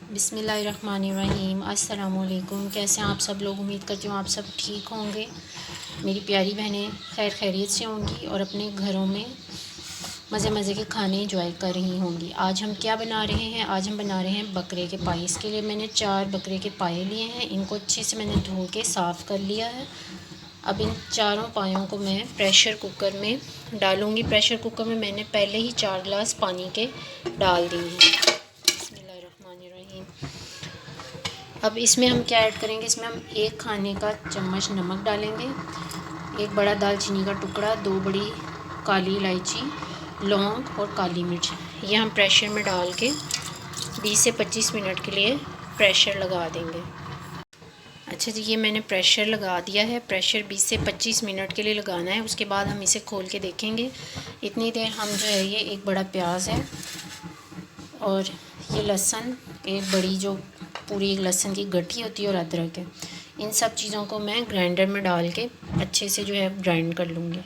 बिस्मिल्लाहिर्रहमानिर्रहीम। अस्सलामुअलैकुम। कैसे हैं आप सब लोग? उम्मीद करती हूँ आप सब ठीक होंगे। मेरी प्यारी बहनें खैर खैरियत से होंगी और अपने घरों में मज़े मज़े के खाने इंजॉय कर रही होंगी। आज हम क्या बना रहे हैं? आज हम बना रहे हैं बकरे के पाए। इसके लिए मैंने 4 बकरे के पाए लिए हैं। इनको अच्छे से मैंने धो के साफ़ कर लिया है। अब इन चारों पायों को मैं प्रेशर कुकर में डालूँगी। प्रेशर कुकर में मैंने पहले ही 4 गिलास पानी के डाल दिए हैं। बिस्मिल्लाहिर्रहमानिर्रहीम। अब इसमें हम क्या ऐड करेंगे? इसमें हम 1 खाने का चम्मच नमक डालेंगे, 1 बड़ा दालचीनी का टुकड़ा, 2 बड़ी काली इलायची, लौंग और काली मिर्च। ये हम प्रेशर में डाल के 20 से 25 मिनट के लिए प्रेशर लगा देंगे। अच्छा जी, ये मैंने प्रेशर लगा दिया है। प्रेशर 20 से 25 मिनट के लिए लगाना है। उसके बाद हम इसे खोल के देखेंगे। इतनी देर हम जो है, ये 1 बड़ा प्याज है और ये लहसुन, एक बड़ी जो पूरी एक लहसुन की गठी होती है और अदरक है। इन सब चीज़ों को मैं ग्राइंडर में डाल के अच्छे से जो है ग्राइंड कर लूँगी।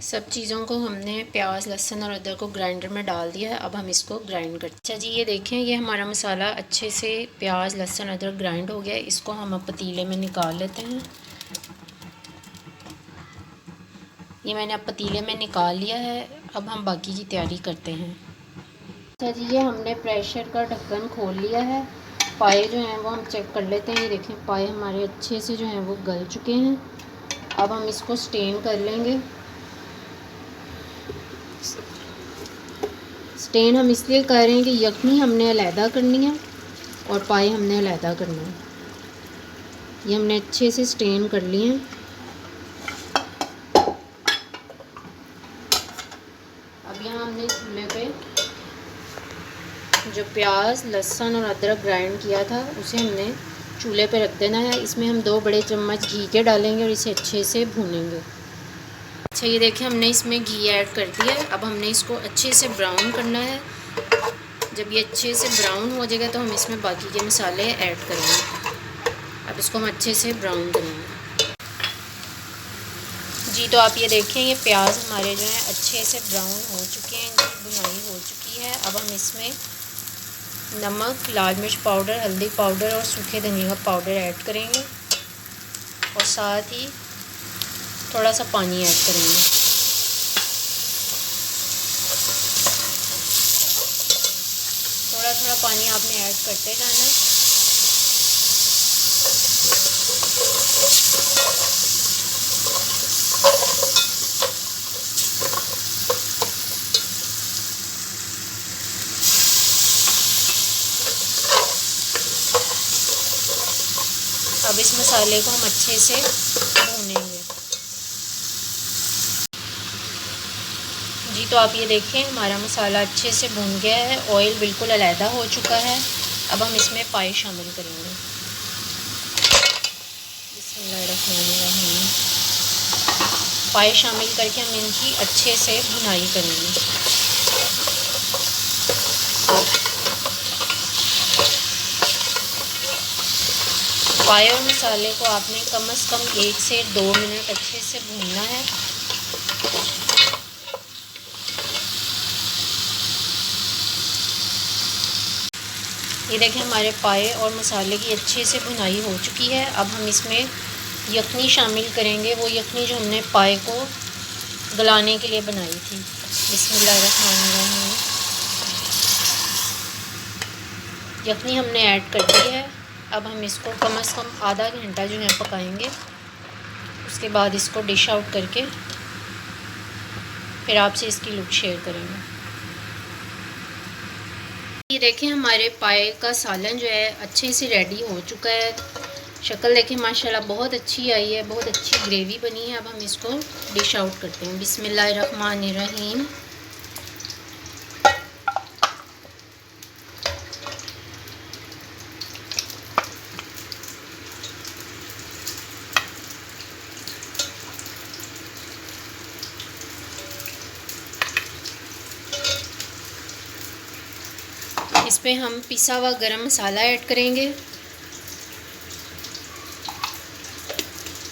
सब चीज़ों को हमने प्याज, लहसुन और अदरक को ग्राइंडर में डाल दिया है। अब हम इसको ग्राइंड करते हैं। अच्छा जी, ये देखें, ये हमारा मसाला अच्छे से प्याज, लहसुन, अदरक ग्राइंड हो गया है। इसको हम अब पतीले में निकाल लेते हैं। ये मैंने अब पतीले में निकाल लिया है। अब हम बाकी की तैयारी करते हैं। अच्छा जी, ये हमने प्रेशर का ढक्कन खोल लिया है। पाए जो हैं वो हम चेक कर लेते हैं। ये देखें, पाए हमारे अच्छे से जो हैं वो गल चुके हैं। अब हम इसको स्टेन कर लेंगे। स्टेन हम इसलिए कर रहे हैं कि यखनी हमने अलहदा करनी है और पाए हमने अलहदा करना है। ये हमने अच्छे से स्टेन कर लिए हैं। अब यहाँ हमने चूल्हे पे जो प्याज, लहसुन और अदरक ग्राइंड किया था उसे हमने चूल्हे पे रख देना है। इसमें हम 2 बड़े चम्मच घी के डालेंगे और इसे अच्छे से भूनेंगे। अच्छा, ये देखिए, हमने इसमें घी ऐड कर दिया है। अब हमने इसको अच्छे से ब्राउन करना है। जब ये अच्छे से ब्राउन हो जाएगा तो हम इसमें बाकी के मसाले ऐड करेंगे। अब इसको हम अच्छे से ब्राउन करेंगे। जी, तो आप ये देखें, ये प्याज हमारे जो हैं अच्छे से ब्राउन हो चुके हैं, इनकी भुनाई हो चुकी है। अब हम इसमें नमक, लाल मिर्च पाउडर, हल्दी पाउडर और सूखे धनिया का पाउडर ऐड करेंगे और साथ ही थोड़ा सा पानी ऐड करेंगे। थोड़ा थोड़ा पानी आपने ऐड करते जाना। अब इस मसाले को हम अच्छे से भूनेंगे। जी, तो आप ये देखें, हमारा मसाला अच्छे से भून गया है। ऑयल बिल्कुल अलहदा हो चुका है। अब हम इसमें पाए शामिल करेंगे। बिस्मिल्लाहिर्रहमानिर्रहीम। पाए शामिल करके हम इनकी अच्छे से भुनाई करेंगे। पाए और मसाले को आपने कम से कम 1 से 2 मिनट अच्छे से भूनना है। ये देखें, हमारे पाए और मसाले की अच्छे से भुनाई हो चुकी है। अब हम इसमें यखनी शामिल करेंगे, वो यखनी जो हमने पाए को गलाने के लिए बनाई थी। बिस्मिल्लाहिर्रहमानिर्रहीम। यखनी हमने ऐड कर दी है। अब हम इसको कम से कम आधा घंटा जो है पकाएंगे। उसके बाद इसको डिश आउट करके फिर आपसे इसकी लुक शेयर करेंगे। ये देखें, हमारे पाए का सालन जो है अच्छे से रेडी हो चुका है। शक्ल देखें, माशाल्लाह बहुत अच्छी आई है, बहुत अच्छी ग्रेवी बनी है। अब हम इसको डिश आउट करते हैं। बिस्मिल्लाहिर्रहमानिर्रहीम। इस पर हम पिसा हुआ गरम मसाला ऐड करेंगे।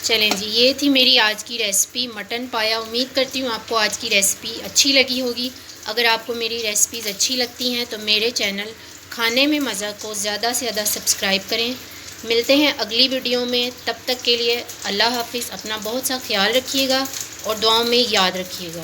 चलें जी, ये थी मेरी आज की रेसिपी मटन पाया। उम्मीद करती हूँ आपको आज की रेसिपी अच्छी लगी होगी। अगर आपको मेरी रेसिपीज़ अच्छी लगती हैं तो मेरे चैनल खाने में मज़ा को ज़्यादा से ज़्यादा सब्सक्राइब करें। मिलते हैं अगली वीडियो में, तब तक के लिए अल्लाह हाफिज़। अपना बहुत सा ख्याल रखिएगा और दुआओं में याद रखिएगा।